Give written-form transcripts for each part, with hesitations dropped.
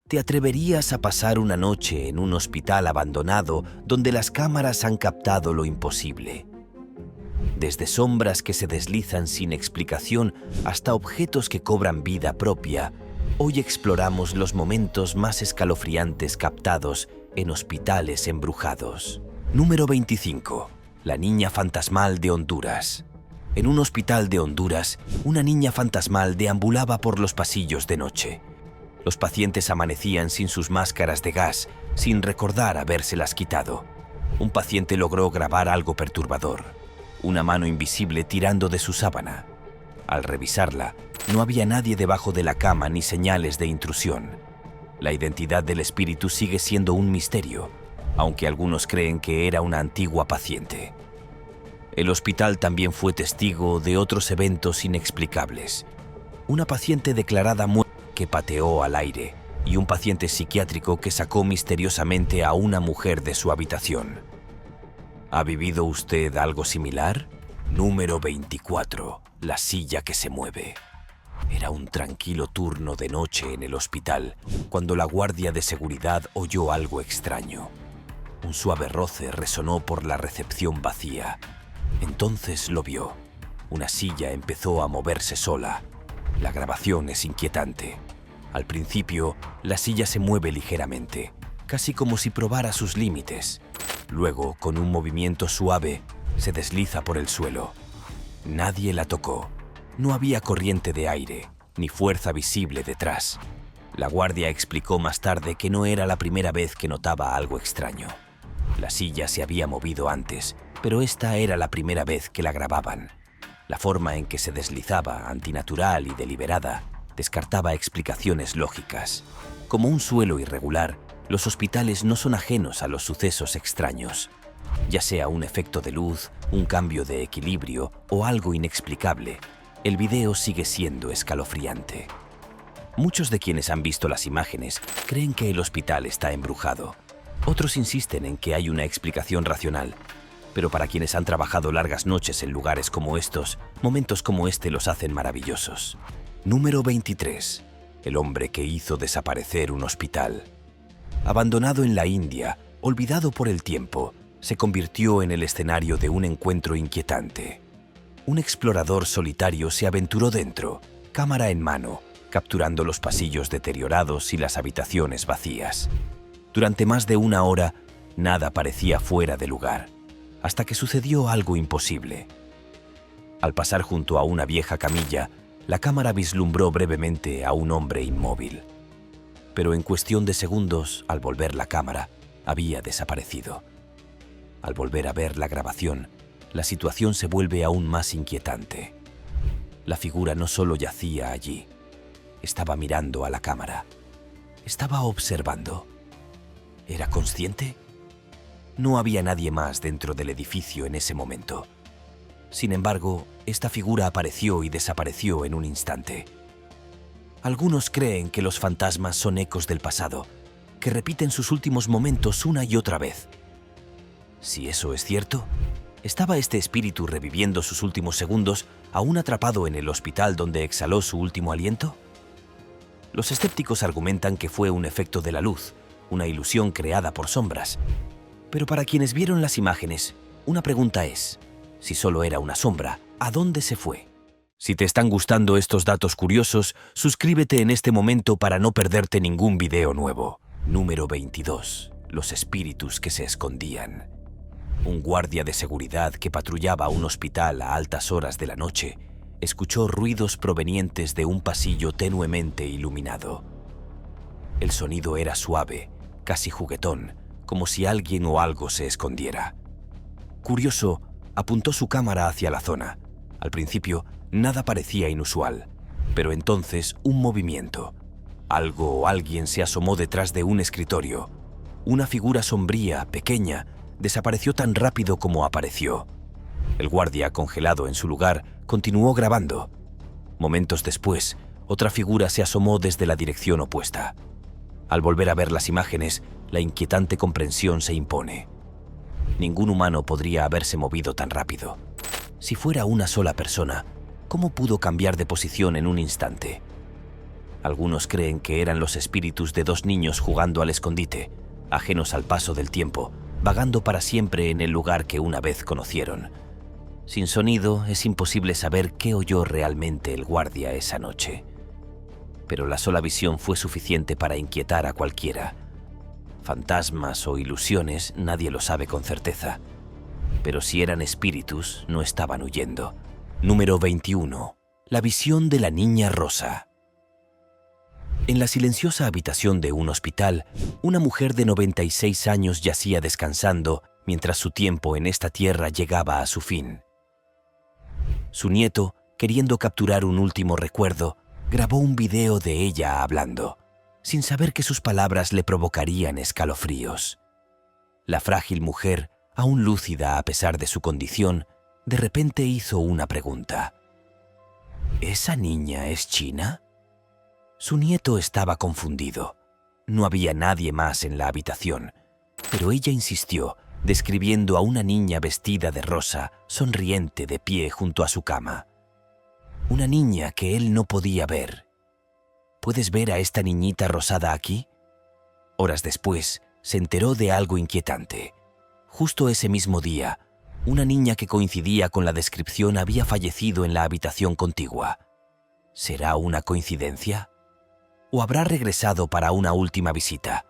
¿Te atreverías a pasar una noche en un hospital abandonado donde las cámaras han captado lo imposible? Desde sombras que se deslizan sin explicación hasta objetos que cobran vida propia, hoy exploramos los momentos más escalofriantes captados en hospitales embrujados. Número 25. La niña fantasmal de Honduras. En un hospital de Honduras, una niña fantasmal deambulaba por los pasillos de noche. Los pacientes amanecían sin sus máscaras de gas, sin recordar habérselas quitado. Un paciente logró grabar algo perturbador: una mano invisible tirando de su sábana. Al revisarla, no había nadie debajo de la cama ni señales de intrusión. La identidad del espíritu sigue siendo un misterio, aunque algunos creen que era una antigua paciente. El hospital también fue testigo de otros eventos inexplicables. Una paciente declarada muerta que pateó al aire y un paciente psiquiátrico que sacó misteriosamente a una mujer de su habitación. ¿Ha vivido usted algo similar? Número 24. La silla que se mueve. Era un tranquilo turno de noche en el hospital cuando la guardia de seguridad oyó algo extraño. Un suave roce resonó por la recepción vacía. Entonces lo vio. Una silla empezó a moverse sola. La grabación es inquietante. Al principio, la silla se mueve ligeramente, casi como si probara sus límites. Luego, con un movimiento suave, se desliza por el suelo. Nadie la tocó. No había corriente de aire, ni fuerza visible detrás. La guardia explicó más tarde que no era la primera vez que notaba algo extraño. La silla se había movido antes, pero esta era la primera vez que la grababan. La forma en que se deslizaba, antinatural y deliberada, descartaba explicaciones lógicas. Como un suelo irregular, los hospitales no son ajenos a los sucesos extraños. Ya sea un efecto de luz, un cambio de equilibrio o algo inexplicable, el video sigue siendo escalofriante. Muchos de quienes han visto las imágenes creen que el hospital está embrujado. Otros insisten en que hay una explicación racional. Pero para quienes han trabajado largas noches en lugares como estos, momentos como este los hacen maravillosos. Número 23. El hombre que hizo desaparecer un hospital. Abandonado en la India, olvidado por el tiempo, se convirtió en el escenario de un encuentro inquietante. Un explorador solitario se aventuró dentro, cámara en mano, capturando los pasillos deteriorados y las habitaciones vacías. Durante más de una hora, nada parecía fuera de lugar, hasta que sucedió algo imposible. Al pasar junto a una vieja camilla, la cámara vislumbró brevemente a un hombre inmóvil. Pero en cuestión de segundos, al volver la cámara, había desaparecido. Al volver a ver la grabación, la situación se vuelve aún más inquietante. La figura no solo yacía allí, estaba mirando a la cámara. Estaba observando. ¿Era consciente? No había nadie más dentro del edificio en ese momento. Sin embargo, esta figura apareció y desapareció en un instante. Algunos creen que los fantasmas son ecos del pasado, que repiten sus últimos momentos una y otra vez. Si eso es cierto, ¿estaba este espíritu reviviendo sus últimos segundos, aún atrapado en el hospital donde exhaló su último aliento? Los escépticos argumentan que fue un efecto de la luz, una ilusión creada por sombras. Pero para quienes vieron las imágenes, una pregunta es: si solo era una sombra, ¿a dónde se fue? Si te están gustando estos datos curiosos, suscríbete en este momento para no perderte ningún video nuevo. Número 22. Los espíritus que se escondían. Un guardia de seguridad que patrullaba un hospital a altas horas de la noche escuchó ruidos provenientes de un pasillo tenuemente iluminado. El sonido era suave, casi juguetón, como si alguien o algo se escondiera. Curioso, apuntó su cámara hacia la zona. Al principio, nada parecía inusual, pero entonces un movimiento. Algo o alguien se asomó detrás de un escritorio. Una figura sombría, pequeña, desapareció tan rápido como apareció. El guardia, congelado en su lugar, continuó grabando. Momentos después, otra figura se asomó desde la dirección opuesta. Al volver a ver las imágenes, la inquietante comprensión se impone. Ningún humano podría haberse movido tan rápido. Si fuera una sola persona, ¿cómo pudo cambiar de posición en un instante? Algunos creen que eran los espíritus de dos niños jugando al escondite, ajenos al paso del tiempo, vagando para siempre en el lugar que una vez conocieron. Sin sonido, es imposible saber qué oyó realmente el guardia esa noche. Pero la sola visión fue suficiente para inquietar a cualquiera. Fantasmas o ilusiones, nadie lo sabe con certeza. Pero si eran espíritus, no estaban huyendo. Número 21. La visión de la niña rosa. En la silenciosa habitación de un hospital, una mujer de 96 años yacía descansando mientras su tiempo en esta tierra llegaba a su fin. Su nieto, queriendo capturar un último recuerdo, grabó un video de ella hablando, sin saber que sus palabras le provocarían escalofríos. La frágil mujer, aún lúcida a pesar de su condición, de repente hizo una pregunta. ¿Esa niña es china? Su nieto estaba confundido. No había nadie más en la habitación, pero ella insistió, describiendo a una niña vestida de rosa, sonriente de pie junto a su cama. Una niña que él no podía ver. ¿Puedes ver a esta niñita rosada aquí? Horas después, se enteró de algo inquietante. Justo ese mismo día, una niña que coincidía con la descripción había fallecido en la habitación contigua. ¿Será una coincidencia? ¿O habrá regresado para una última visita?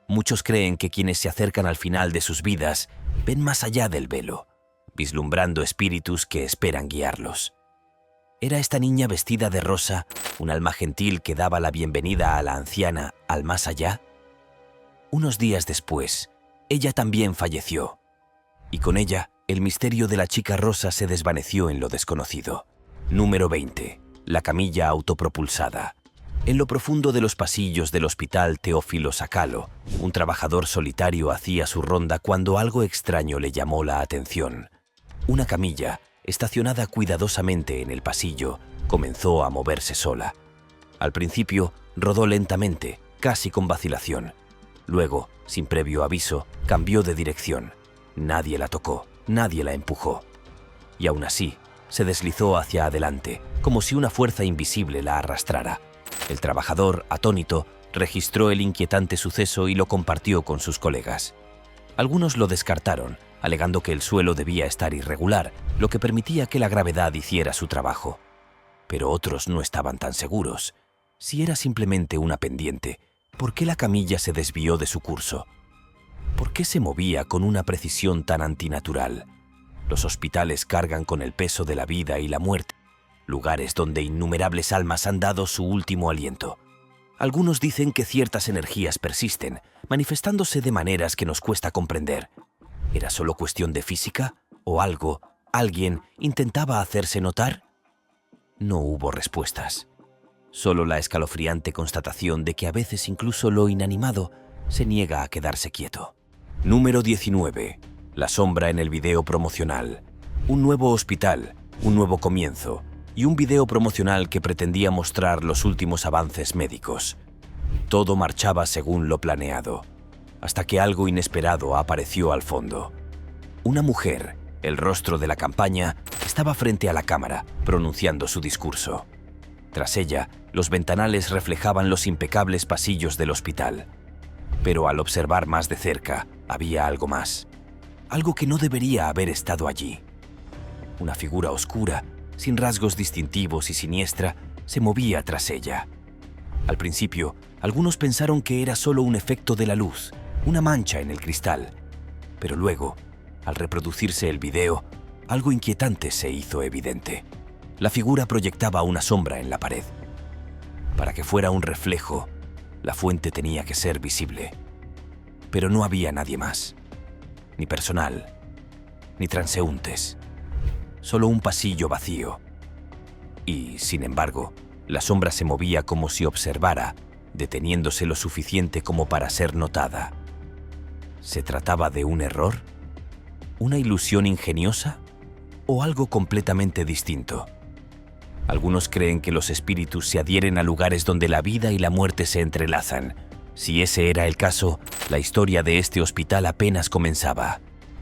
Muchos creen que quienes se acercan al final de sus vidas ven más allá del velo, vislumbrando espíritus que esperan guiarlos. ¿Era esta niña vestida de rosa un alma gentil que daba la bienvenida a la anciana al más allá? Unos días después, ella también falleció, y con ella el misterio de la chica rosa se desvaneció en lo desconocido. Número 20. La camilla autopropulsada. En lo profundo de los pasillos del Hospital Teófilo Sakalo, un trabajador solitario hacía su ronda cuando algo extraño le llamó la atención. Una camilla, estacionada cuidadosamente en el pasillo, comenzó a moverse sola. Al principio, rodó lentamente, casi con vacilación. Luego, sin previo aviso, cambió de dirección. Nadie la tocó, nadie la empujó. Y aún así, se deslizó hacia adelante, como si una fuerza invisible la arrastrara. El trabajador, atónito, registró el inquietante suceso y lo compartió con sus colegas. Algunos lo descartaron, alegando que el suelo debía estar irregular, lo que permitía que la gravedad hiciera su trabajo. Pero otros no estaban tan seguros. Si era simplemente una pendiente, ¿por qué la camilla se desvió de su curso? ¿Por qué se movía con una precisión tan antinatural? Los hospitales cargan con el peso de la vida y la muerte, lugares donde innumerables almas han dado su último aliento. Algunos dicen que ciertas energías persisten, manifestándose de maneras que nos cuesta comprender. ¿Era solo cuestión de física? ¿O alguien intentaba hacerse notar? No hubo respuestas. Solo la escalofriante constatación de que a veces incluso lo inanimado se niega a quedarse quieto. Número 19. La sombra en el video promocional. Un nuevo hospital, un nuevo comienzo y un video promocional que pretendía mostrar los últimos avances médicos. Todo marchaba según lo planeado, hasta que algo inesperado apareció al fondo. Una mujer, el rostro de la campaña, estaba frente a la cámara, pronunciando su discurso. Tras ella, los ventanales reflejaban los impecables pasillos del hospital. Pero al observar más de cerca, había algo más. Algo que no debería haber estado allí. Una figura oscura, sin rasgos distintivos y siniestra, se movía tras ella. Al principio, algunos pensaron que era solo un efecto de la luz, una mancha en el cristal. Pero luego, al reproducirse el video, algo inquietante se hizo evidente. La figura proyectaba una sombra en la pared. Para que fuera un reflejo, la fuente tenía que ser visible. Pero no había nadie más. Ni personal, ni transeúntes. Solo un pasillo vacío. Y, sin embargo, la sombra se movía como si observara, deteniéndose lo suficiente como para ser notada. ¿Se trataba de un error? ¿Una ilusión ingeniosa? ¿O algo completamente distinto? Algunos creen que los espíritus se adhieren a lugares donde la vida y la muerte se entrelazan. Si ese era el caso, la historia de este hospital apenas comenzaba.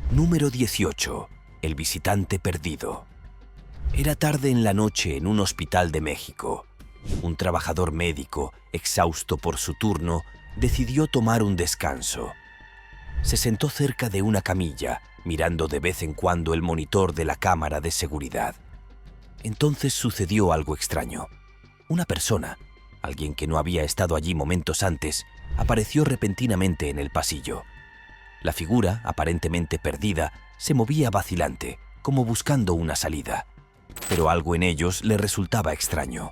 Número 18. El visitante perdido. Era tarde en la noche en un hospital de México. Un trabajador médico, exhausto por su turno, decidió tomar un descanso. Se sentó cerca de una camilla, mirando de vez en cuando el monitor de la cámara de seguridad. Entonces sucedió algo extraño. Una persona, alguien que no había estado allí momentos antes, apareció repentinamente en el pasillo. La figura, aparentemente perdida, se movía vacilante, como buscando una salida. Pero algo en ellos le resultaba extraño.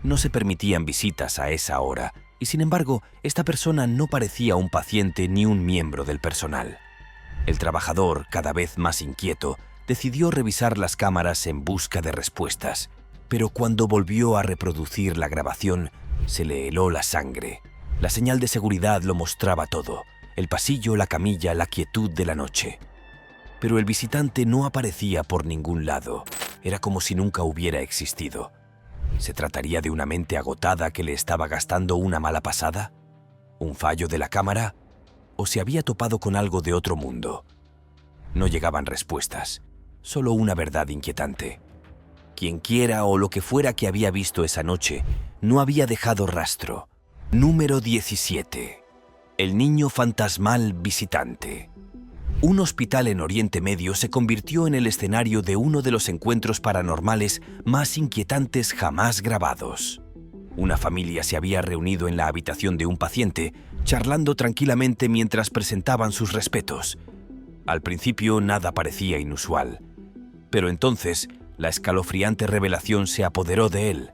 No se permitían visitas a esa hora, y sin embargo, esta persona no parecía un paciente ni un miembro del personal. El trabajador, cada vez más inquieto, decidió revisar las cámaras en busca de respuestas, pero cuando volvió a reproducir la grabación, se le heló la sangre. La señal de seguridad lo mostraba todo: el pasillo, la camilla, la quietud de la noche. Pero el visitante no aparecía por ningún lado. Era como si nunca hubiera existido. ¿Se trataría de una mente agotada que le estaba gastando una mala pasada? ¿Un fallo de la cámara? ¿O se había topado con algo de otro mundo? No llegaban respuestas, solo una verdad inquietante. Quienquiera o lo que fuera que había visto esa noche, no había dejado rastro. Número 17. El niño fantasmal visitante. Un hospital en Oriente Medio se convirtió en el escenario de uno de los encuentros paranormales más inquietantes jamás grabados. Una familia se había reunido en la habitación de un paciente, charlando tranquilamente mientras presentaban sus respetos. Al principio nada parecía inusual, pero entonces la escalofriante revelación se apoderó de él.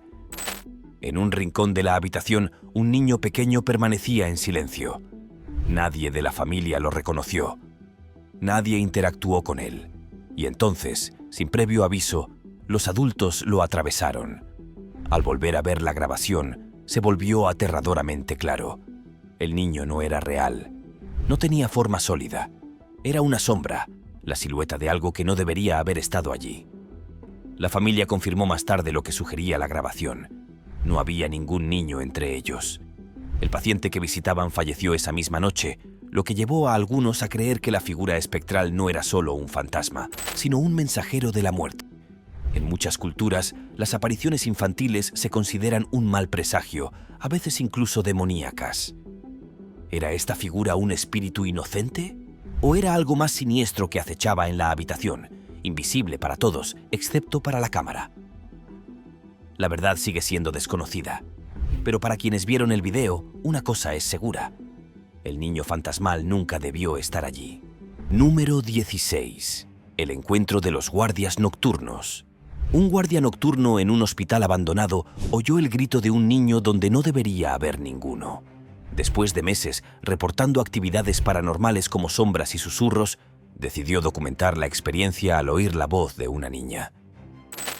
En un rincón de la habitación, un niño pequeño permanecía en silencio. Nadie de la familia lo reconoció. Nadie interactuó con él. Y entonces, sin previo aviso, los adultos lo atravesaron. Al volver a ver la grabación, se volvió aterradoramente claro. El niño no era real. No tenía forma sólida. Era una sombra, la silueta de algo que no debería haber estado allí. La familia confirmó más tarde lo que sugería la grabación. No había ningún niño entre ellos. El paciente que visitaban falleció esa misma noche, lo que llevó a algunos a creer que la figura espectral no era solo un fantasma, sino un mensajero de la muerte. En muchas culturas, las apariciones infantiles se consideran un mal presagio, a veces incluso demoníacas. ¿Era esta figura un espíritu inocente? ¿O era algo más siniestro que acechaba en la habitación, invisible para todos, excepto para la cámara? La verdad sigue siendo desconocida, pero para quienes vieron el video, una cosa es segura: el niño fantasmal nunca debió estar allí. Número 16. El encuentro de los guardias nocturnos. Un guardia nocturno en un hospital abandonado oyó el grito de un niño donde no debería haber ninguno. Después de meses reportando actividades paranormales como sombras y susurros, decidió documentar la experiencia al oír la voz de una niña.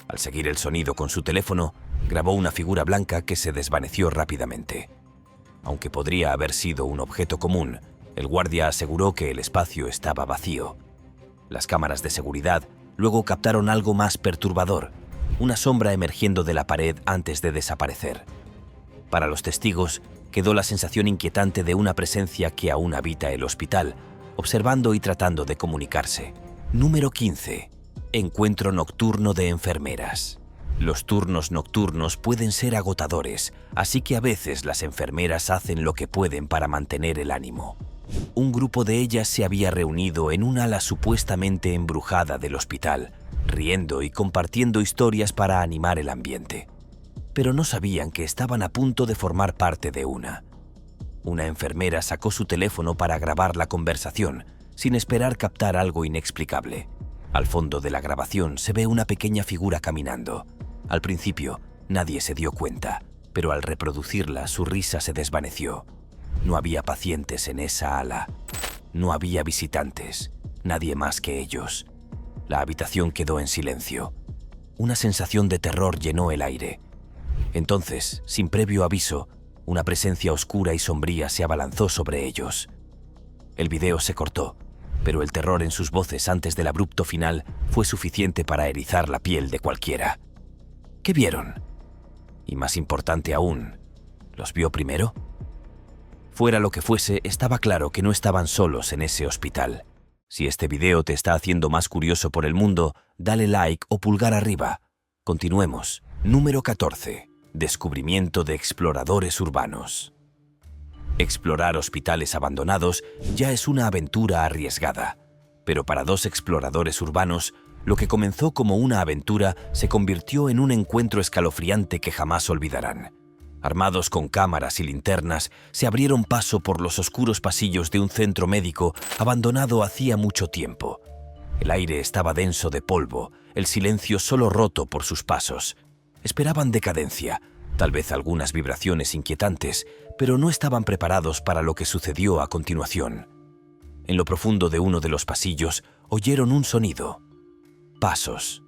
Al seguir el sonido con su teléfono, grabó una figura blanca que se desvaneció rápidamente. Aunque podría haber sido un objeto común, el guardia aseguró que el espacio estaba vacío. Las cámaras de seguridad luego captaron algo más perturbador: una sombra emergiendo de la pared antes de desaparecer. Para los testigos, quedó la sensación inquietante de una presencia que aún habita el hospital, observando y tratando de comunicarse. Número 15. Encuentro nocturno de enfermeras. Los turnos nocturnos pueden ser agotadores, así que a veces las enfermeras hacen lo que pueden para mantener el ánimo. Un grupo de ellas se había reunido en un ala supuestamente embrujada del hospital, riendo y compartiendo historias para animar el ambiente. Pero no sabían que estaban a punto de formar parte de una. Una enfermera sacó su teléfono para grabar la conversación, sin esperar captar algo inexplicable. Al fondo de la grabación se ve una pequeña figura caminando. Al principio, nadie se dio cuenta, pero al reproducirla, su risa se desvaneció. No había pacientes en esa ala. No había visitantes, nadie más que ellos. La habitación quedó en silencio. Una sensación de terror llenó el aire. Entonces, sin previo aviso, una presencia oscura y sombría se abalanzó sobre ellos. El video se cortó, pero el terror en sus voces antes del abrupto final fue suficiente para erizar la piel de cualquiera. ¿Qué vieron? Y más importante aún, ¿los vio primero? Fuera lo que fuese, estaba claro que no estaban solos en ese hospital. Si este video te está haciendo más curioso por el mundo, dale like o pulgar arriba. Continuemos. Número 14. Descubrimiento de exploradores urbanos. Explorar hospitales abandonados ya es una aventura arriesgada, pero para dos exploradores urbanos, lo que comenzó como una aventura se convirtió en un encuentro escalofriante que jamás olvidarán. Armados con cámaras y linternas, se abrieron paso por los oscuros pasillos de un centro médico abandonado hacía mucho tiempo. El aire estaba denso de polvo, el silencio solo roto por sus pasos. Esperaban decadencia, tal vez algunas vibraciones inquietantes, pero no estaban preparados para lo que sucedió a continuación. En lo profundo de uno de los pasillos oyeron un sonido. Pasos.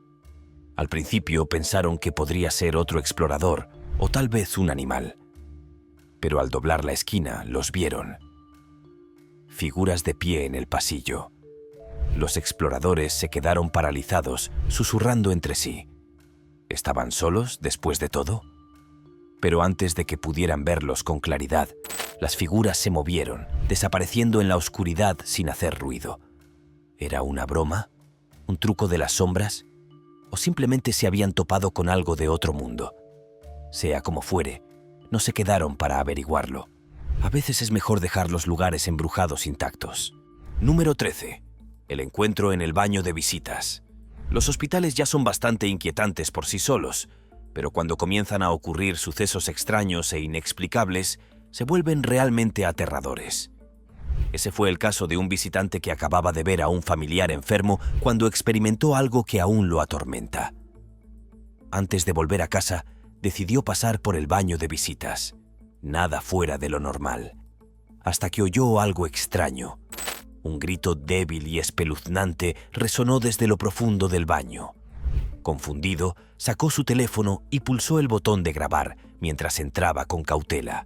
Al principio pensaron que podría ser otro explorador o tal vez un animal. Pero al doblar la esquina los vieron. Figuras de pie en el pasillo. Los exploradores se quedaron paralizados, susurrando entre sí. ¿Estaban solos después de todo? Pero antes de que pudieran verlos con claridad, las figuras se movieron, desapareciendo en la oscuridad sin hacer ruido. ¿Era una broma? ¿Un truco de las sombras? ¿O simplemente se habían topado con algo de otro mundo? Sea como fuere, no se quedaron para averiguarlo. A veces es mejor dejar los lugares embrujados intactos. Número 13. El encuentro en el baño de visitas. Los hospitales ya son bastante inquietantes por sí solos, pero cuando comienzan a ocurrir sucesos extraños e inexplicables, se vuelven realmente aterradores. Ese fue el caso de un visitante que acababa de ver a un familiar enfermo cuando experimentó algo que aún lo atormenta. Antes de volver a casa, decidió pasar por el baño de visitas. Nada fuera de lo normal. Hasta que oyó algo extraño. Un grito débil y espeluznante resonó desde lo profundo del baño. Confundido, sacó su teléfono y pulsó el botón de grabar mientras entraba con cautela.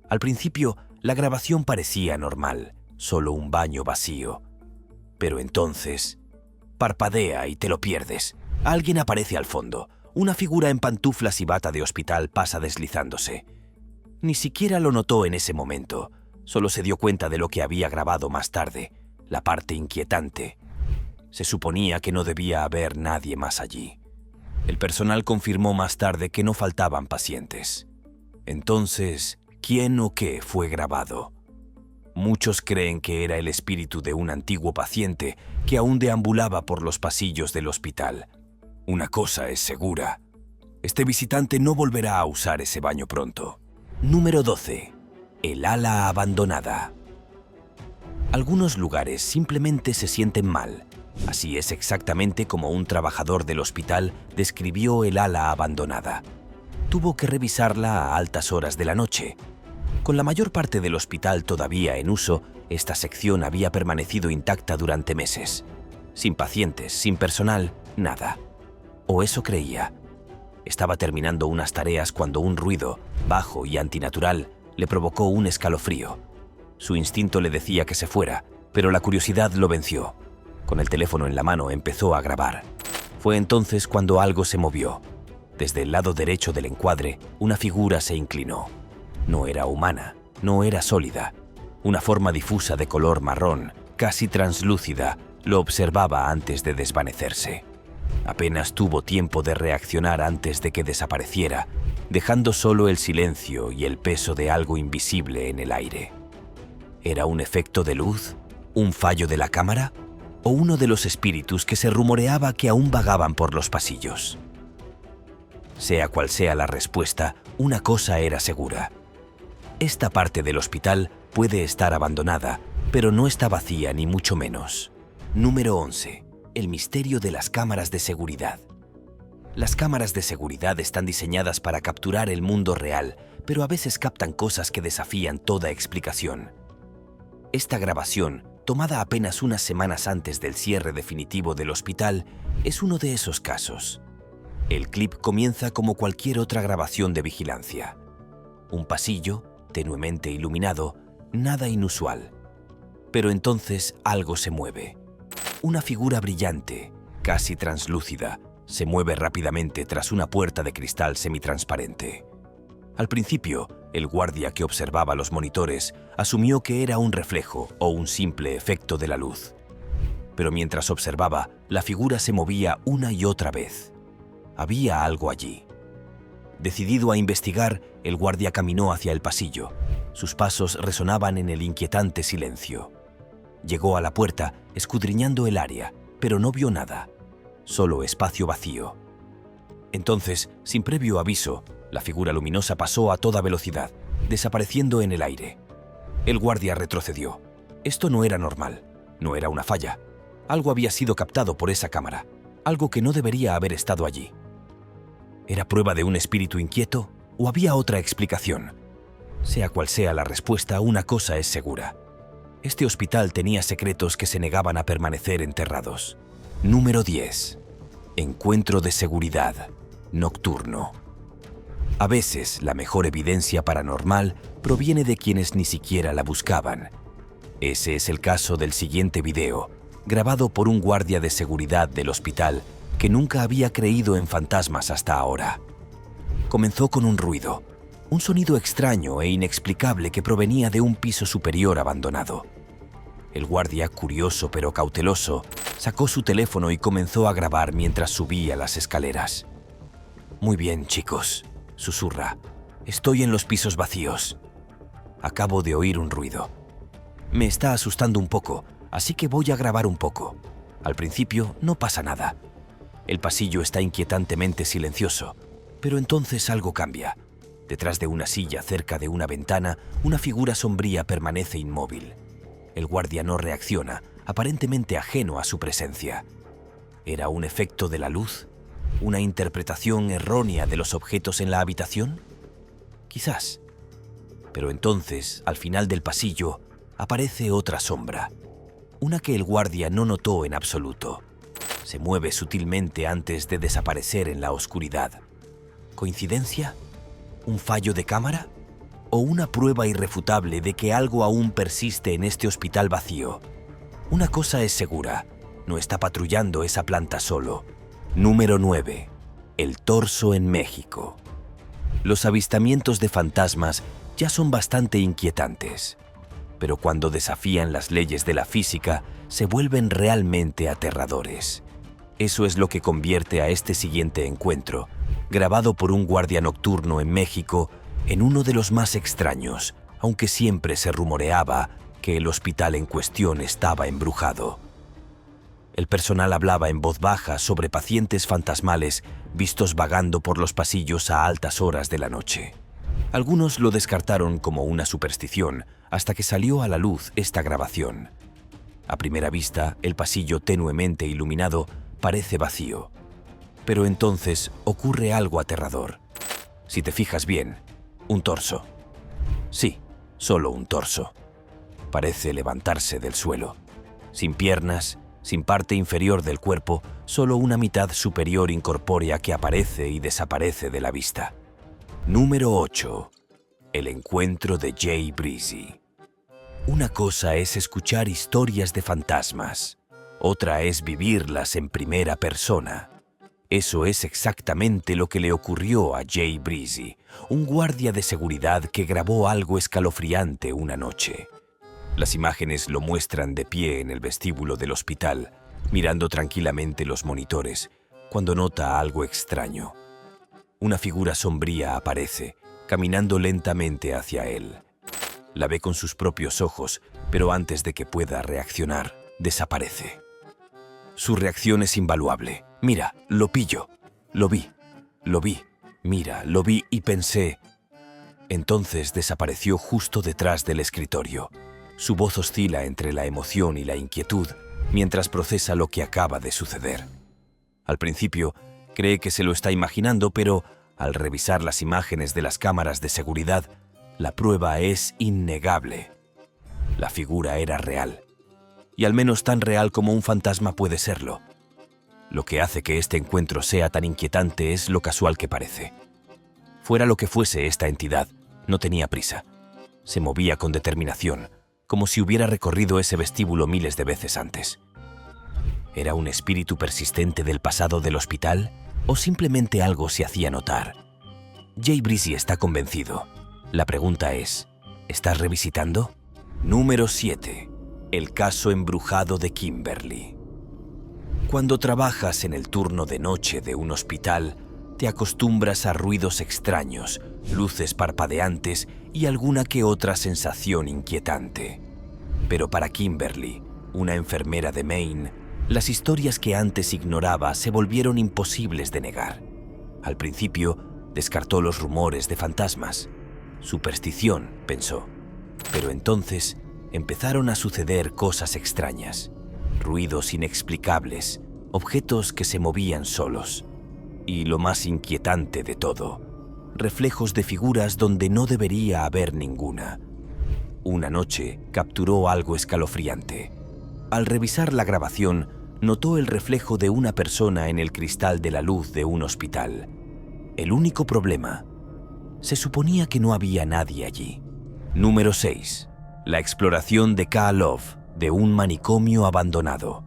Al principio, la grabación parecía normal, solo un baño vacío. Pero entonces, parpadea y te lo pierdes. Alguien aparece al fondo. Una figura en pantuflas y bata de hospital pasa deslizándose. Ni siquiera lo notó en ese momento. Solo se dio cuenta de lo que había grabado más tarde, la parte inquietante. Se suponía que no debía haber nadie más allí. El personal confirmó más tarde que no faltaban pacientes. Entonces, ¿quién o qué fue grabado? Muchos creen que era el espíritu de un antiguo paciente que aún deambulaba por los pasillos del hospital. Una cosa es segura: este visitante no volverá a usar ese baño pronto. Número 12. El ala abandonada. Algunos lugares simplemente se sienten mal. Así es exactamente como un trabajador del hospital describió el ala abandonada. Tuvo que revisarla a altas horas de la noche. Con la mayor parte del hospital todavía en uso, esta sección había permanecido intacta durante meses. Sin pacientes, sin personal, nada. O eso creía. Estaba terminando unas tareas cuando un ruido, bajo y antinatural, le provocó un escalofrío. Su instinto le decía que se fuera, pero la curiosidad lo venció. Con el teléfono en la mano empezó a grabar. Fue entonces cuando algo se movió. Desde el lado derecho del encuadre, una figura se inclinó. No era humana, no era sólida. Una forma difusa de color marrón, casi translúcida, lo observaba antes de desvanecerse. Apenas tuvo tiempo de reaccionar antes de que desapareciera, dejando solo el silencio y el peso de algo invisible en el aire. ¿Era un efecto de luz? ¿Un fallo de la cámara? ¿O uno de los espíritus que se rumoreaba que aún vagaban por los pasillos? Sea cual sea la respuesta, una cosa era segura. Esta parte del hospital puede estar abandonada, pero no está vacía ni mucho menos. Número 11. El misterio de las cámaras de seguridad. Las cámaras de seguridad están diseñadas para capturar el mundo real, pero a veces captan cosas que desafían toda explicación. Esta grabación, tomada apenas unas semanas antes del cierre definitivo del hospital, es uno de esos casos. El clip comienza como cualquier otra grabación de vigilancia. Un pasillo, tenuemente iluminado, nada inusual. Pero entonces algo se mueve. Una figura brillante, casi translúcida, se mueve rápidamente tras una puerta de cristal semitransparente. Al principio, el guardia que observaba los monitores asumió que era un reflejo o un simple efecto de la luz. Pero mientras observaba, la figura se movía una y otra vez. Había algo allí. Decidido a investigar, el guardia caminó hacia el pasillo. Sus pasos resonaban en el inquietante silencio. Llegó a la puerta, escudriñando el área, pero no vio nada. Solo espacio vacío. Entonces, sin previo aviso, la figura luminosa pasó a toda velocidad, desapareciendo en el aire. El guardia retrocedió. Esto no era normal, no era una falla. Algo había sido captado por esa cámara, algo que no debería haber estado allí. ¿Era prueba de un espíritu inquieto o había otra explicación? Sea cual sea la respuesta, una cosa es segura. Este hospital tenía secretos que se negaban a permanecer enterrados. Número 10. Encuentro de seguridad nocturno. A veces, la mejor evidencia paranormal proviene de quienes ni siquiera la buscaban. Ese es el caso del siguiente video, grabado por un guardia de seguridad del hospital que nunca había creído en fantasmas hasta ahora. Comenzó con un ruido, un sonido extraño e inexplicable que provenía de un piso superior abandonado. El guardia, curioso pero cauteloso, sacó su teléfono y comenzó a grabar mientras subía las escaleras. «Muy bien, chicos», susurra. «Estoy en los pisos vacíos. Acabo de oír un ruido. Me está asustando un poco, así que voy a grabar un poco. Al principio no pasa nada. El pasillo está inquietantemente silencioso, pero entonces algo cambia. Detrás de una silla cerca de una ventana, una figura sombría permanece inmóvil. El guardia no reacciona, aparentemente ajeno a su presencia. ¿Era un efecto de la luz? ¿Una interpretación errónea de los objetos en la habitación? Quizás. Pero entonces, al final del pasillo, aparece otra sombra. Una que el guardia no notó en absoluto. Se mueve sutilmente antes de desaparecer en la oscuridad. ¿Coincidencia? ¿Un fallo de cámara? ¿O una prueba irrefutable de que algo aún persiste en este hospital vacío? Una cosa es segura, no está patrullando esa planta solo. Número 9. El torso en México. Los avistamientos de fantasmas ya son bastante inquietantes, pero cuando desafían las leyes de la física, se vuelven realmente aterradores. Eso es lo que convierte a este siguiente encuentro, grabado por un guardia nocturno en México, en uno de los más extraños, aunque siempre se rumoreaba que el hospital en cuestión estaba embrujado. El personal hablaba en voz baja sobre pacientes fantasmales vistos vagando por los pasillos a altas horas de la noche. Algunos lo descartaron como una superstición hasta que salió a la luz esta grabación. A primera vista, el pasillo tenuemente iluminado parece vacío. Pero entonces ocurre algo aterrador. Si te fijas bien, un torso. Sí, solo un torso. Parece levantarse del suelo. Sin piernas, sin parte inferior del cuerpo, solo una mitad superior incorpórea que aparece y desaparece de la vista. Número 8. El encuentro de Jay Breezy. Una cosa es escuchar historias de fantasmas, otra es vivirlas en primera persona. Eso es exactamente lo que le ocurrió a Jay Breezy, un guardia de seguridad que grabó algo escalofriante una noche. Las imágenes lo muestran de pie en el vestíbulo del hospital, mirando tranquilamente los monitores, cuando nota algo extraño. Una figura sombría aparece, caminando lentamente hacia él. La ve con sus propios ojos, pero antes de que pueda reaccionar, desaparece. Su reacción es invaluable. Mira, lo pillo. Lo vi. Mira, lo vi y pensé. Entonces desapareció justo detrás del escritorio. Su voz oscila entre la emoción y la inquietud mientras procesa lo que acaba de suceder. Al principio, cree que se lo está imaginando, pero al revisar las imágenes de las cámaras de seguridad, la prueba es innegable. La figura era real, y al menos tan real como un fantasma puede serlo. Lo que hace que este encuentro sea tan inquietante es lo casual que parece. Fuera lo que fuese esta entidad, no tenía prisa. Se movía con determinación, como si hubiera recorrido ese vestíbulo miles de veces antes. ¿Era un espíritu persistente del pasado del hospital o simplemente algo se hacía notar? Jay Breezy está convencido. La pregunta es, ¿estás revisitando? Número 7. El caso embrujado de Kimberly. Cuando trabajas en el turno de noche de un hospital, te acostumbras a ruidos extraños, luces parpadeantes y alguna que otra sensación inquietante. Pero para Kimberly, una enfermera de Maine, las historias que antes ignoraba se volvieron imposibles de negar. Al principio, descartó los rumores de fantasmas. Superstición, pensó. Pero entonces empezaron a suceder cosas extrañas, ruidos inexplicables, objetos que se movían solos. Y lo más inquietante de todo, reflejos de figuras donde no debería haber ninguna. Una noche capturó algo escalofriante. Al revisar la grabación, notó el reflejo de una persona en el cristal de la luz de un hospital. El único problema, se suponía que no había nadie allí. Número 6. La exploración de K-Love, de un manicomio abandonado.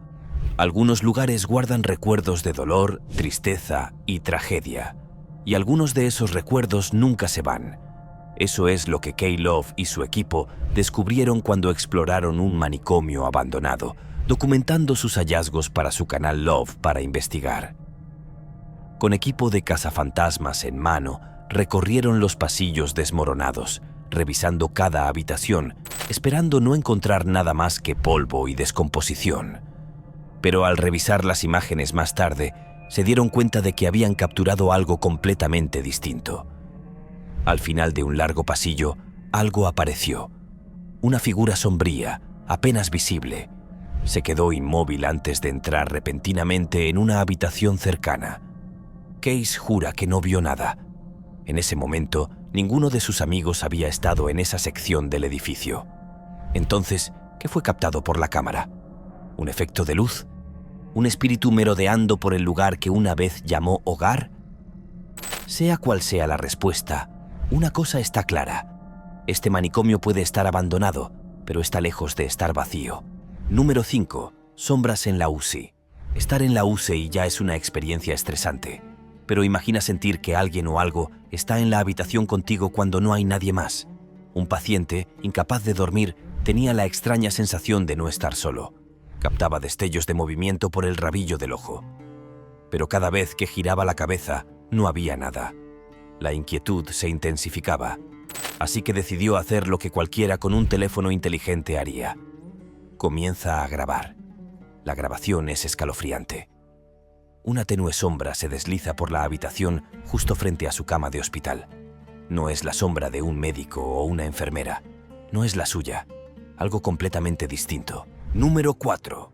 Algunos lugares guardan recuerdos de dolor, tristeza y tragedia, y algunos de esos recuerdos nunca se van. Eso es lo que K-Love y su equipo descubrieron cuando exploraron un manicomio abandonado, documentando sus hallazgos para su canal Love para investigar. Con equipo de cazafantasmas en mano, recorrieron los pasillos desmoronados, revisando cada habitación, esperando no encontrar nada más que polvo y descomposición. Pero al revisar las imágenes más tarde, se dieron cuenta de que habían capturado algo completamente distinto. Al final de un largo pasillo, algo apareció. Una figura sombría, apenas visible. Se quedó inmóvil antes de entrar repentinamente en una habitación cercana. Case jura que no vio nada. En ese momento, ninguno de sus amigos había estado en esa sección del edificio. Entonces, ¿qué fue captado por la cámara? ¿Un efecto de luz? ¿Un espíritu merodeando por el lugar que una vez llamó hogar? Sea cual sea la respuesta, una cosa está clara. Este manicomio puede estar abandonado, pero está lejos de estar vacío. Número 5. Sombras en la UCI. Estar en la UCI ya es una experiencia estresante, pero imagina sentir que alguien o algo está en la habitación contigo cuando no hay nadie más. Un paciente, incapaz de dormir, tenía la extraña sensación de no estar solo. Captaba destellos de movimiento por el rabillo del ojo. Pero cada vez que giraba la cabeza, no había nada. La inquietud se intensificaba, así que decidió hacer lo que cualquiera con un teléfono inteligente haría. Comienza a grabar. La grabación es escalofriante. Una tenue sombra se desliza por la habitación justo frente a su cama de hospital. No es la sombra de un médico o una enfermera. No es la suya. Algo completamente distinto. Número 4.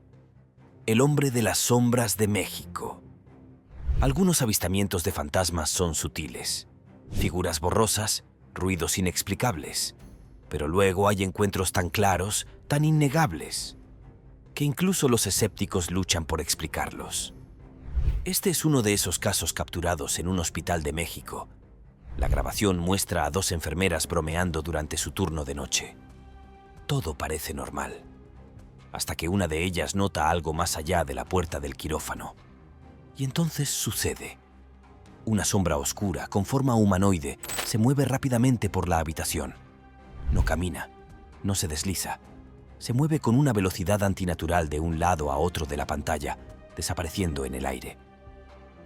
El hombre de las sombras de México. Algunos avistamientos de fantasmas son sutiles. Figuras borrosas, ruidos inexplicables. Pero luego hay encuentros tan claros, tan innegables, que incluso los escépticos luchan por explicarlos. Este es uno de esos casos capturados en un hospital de México. La grabación muestra a 2 enfermeras bromeando durante su turno de noche. Todo parece normal, hasta que una de ellas nota algo más allá de la puerta del quirófano. Y entonces sucede. Una sombra oscura, con forma humanoide, se mueve rápidamente por la habitación. No camina, no se desliza. Se mueve con una velocidad antinatural de un lado a otro de la pantalla, desapareciendo en el aire.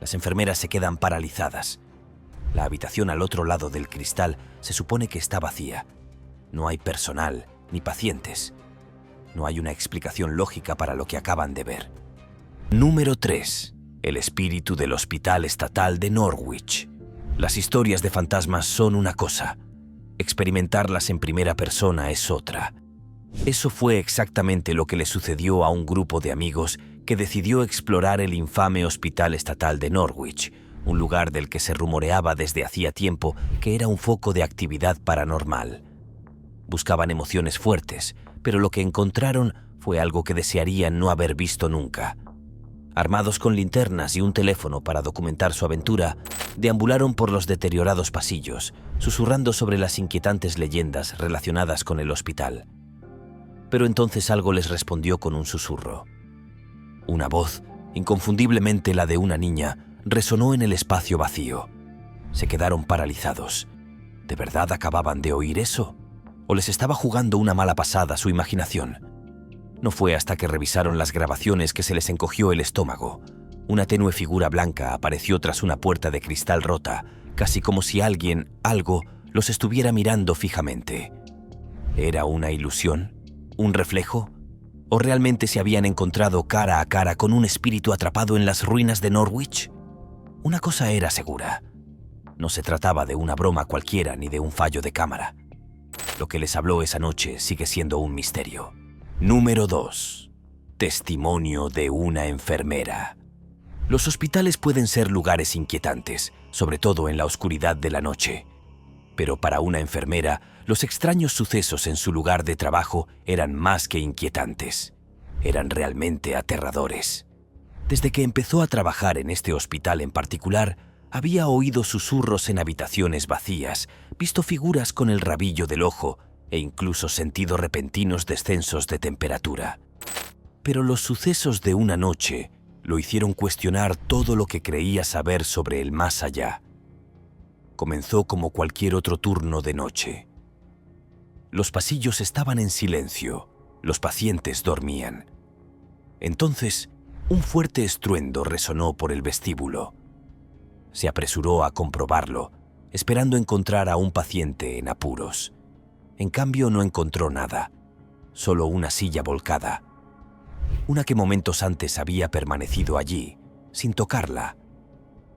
Las enfermeras se quedan paralizadas. La habitación al otro lado del cristal se supone que está vacía. No hay personal ni pacientes. No hay una explicación lógica para lo que acaban de ver. Número 3. El espíritu del Hospital Estatal de Norwich. Las historias de fantasmas son una cosa. Experimentarlas en primera persona es otra. Eso fue exactamente lo que le sucedió a un grupo de amigos que decidió explorar el infame Hospital Estatal de Norwich, un lugar del que se rumoreaba desde hacía tiempo que era un foco de actividad paranormal. Buscaban emociones fuertes, pero lo que encontraron fue algo que desearían no haber visto nunca. Armados con linternas y un teléfono para documentar su aventura, deambularon por los deteriorados pasillos, susurrando sobre las inquietantes leyendas relacionadas con el hospital. Pero entonces algo les respondió con un susurro. Una voz, inconfundiblemente la de una niña, resonó en el espacio vacío. Se quedaron paralizados. ¿De verdad acababan de oír eso? ¿O les estaba jugando una mala pasada su imaginación? No fue hasta que revisaron las grabaciones que se les encogió el estómago. Una tenue figura blanca apareció tras una puerta de cristal rota, casi como si alguien, algo, los estuviera mirando fijamente. ¿Era una ilusión? ¿Un reflejo? ¿O realmente se habían encontrado cara a cara con un espíritu atrapado en las ruinas de Norwich? Una cosa era segura. No se trataba de una broma cualquiera ni de un fallo de cámara. Lo que les habló esa noche sigue siendo un misterio. Número 2. Testimonio de una enfermera. Los hospitales pueden ser lugares inquietantes, sobre todo en la oscuridad de la noche. Pero para una enfermera, los extraños sucesos en su lugar de trabajo eran más que inquietantes. Eran realmente aterradores. Desde que empezó a trabajar en este hospital en particular, había oído susurros en habitaciones vacías, visto figuras con el rabillo del ojo e incluso sentido repentinos descensos de temperatura. Pero los sucesos de una noche lo hicieron cuestionar todo lo que creía saber sobre el más allá. Comenzó como cualquier otro turno de noche. Los pasillos estaban en silencio, los pacientes dormían. Entonces, un fuerte estruendo resonó por el vestíbulo. Se apresuró a comprobarlo, esperando encontrar a un paciente en apuros. En cambio, no encontró nada, solo una silla volcada. Una que momentos antes había permanecido allí, sin tocarla.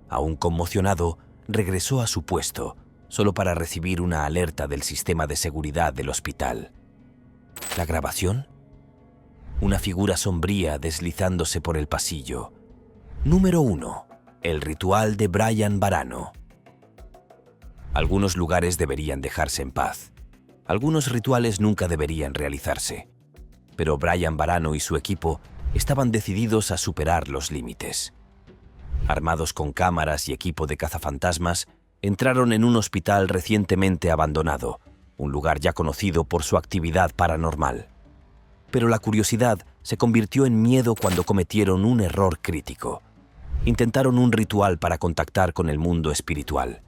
Aún conmocionado, regresó a su puesto, solo para recibir una alerta del sistema de seguridad del hospital. ¿La grabación? Una figura sombría deslizándose por el pasillo. Número 1. El ritual de Brian Varano. Algunos lugares deberían dejarse en paz. Algunos rituales nunca deberían realizarse. Pero Brian Varano y su equipo estaban decididos a superar los límites. Armados con cámaras y equipo de cazafantasmas, entraron en un hospital recientemente abandonado, un lugar ya conocido por su actividad paranormal. Pero la curiosidad se convirtió en miedo cuando cometieron un error crítico. Intentaron un ritual para contactar con el mundo espiritual.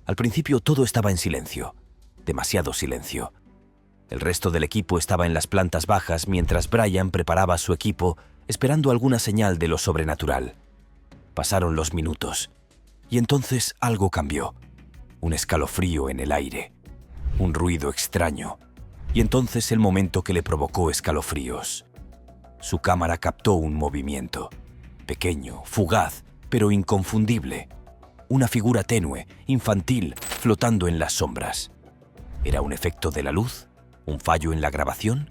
Al principio todo estaba en silencio, demasiado silencio. El resto del equipo estaba en las plantas bajas mientras Brian preparaba su equipo esperando alguna señal de lo sobrenatural. Pasaron los minutos, y entonces algo cambió. Un escalofrío en el aire, un ruido extraño, y entonces el momento que le provocó escalofríos. Su cámara captó un movimiento, pequeño, fugaz, pero inconfundible. Una figura tenue, infantil, flotando en las sombras. ¿Era un efecto de la luz? ¿Un fallo en la grabación?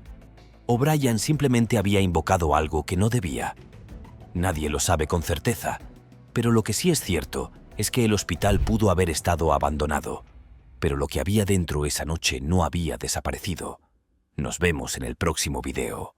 ¿O Brian simplemente había invocado algo que no debía? Nadie lo sabe con certeza. Pero lo que sí es cierto es que el hospital pudo haber estado abandonado, pero lo que había dentro esa noche no había desaparecido. Nos vemos en el próximo video.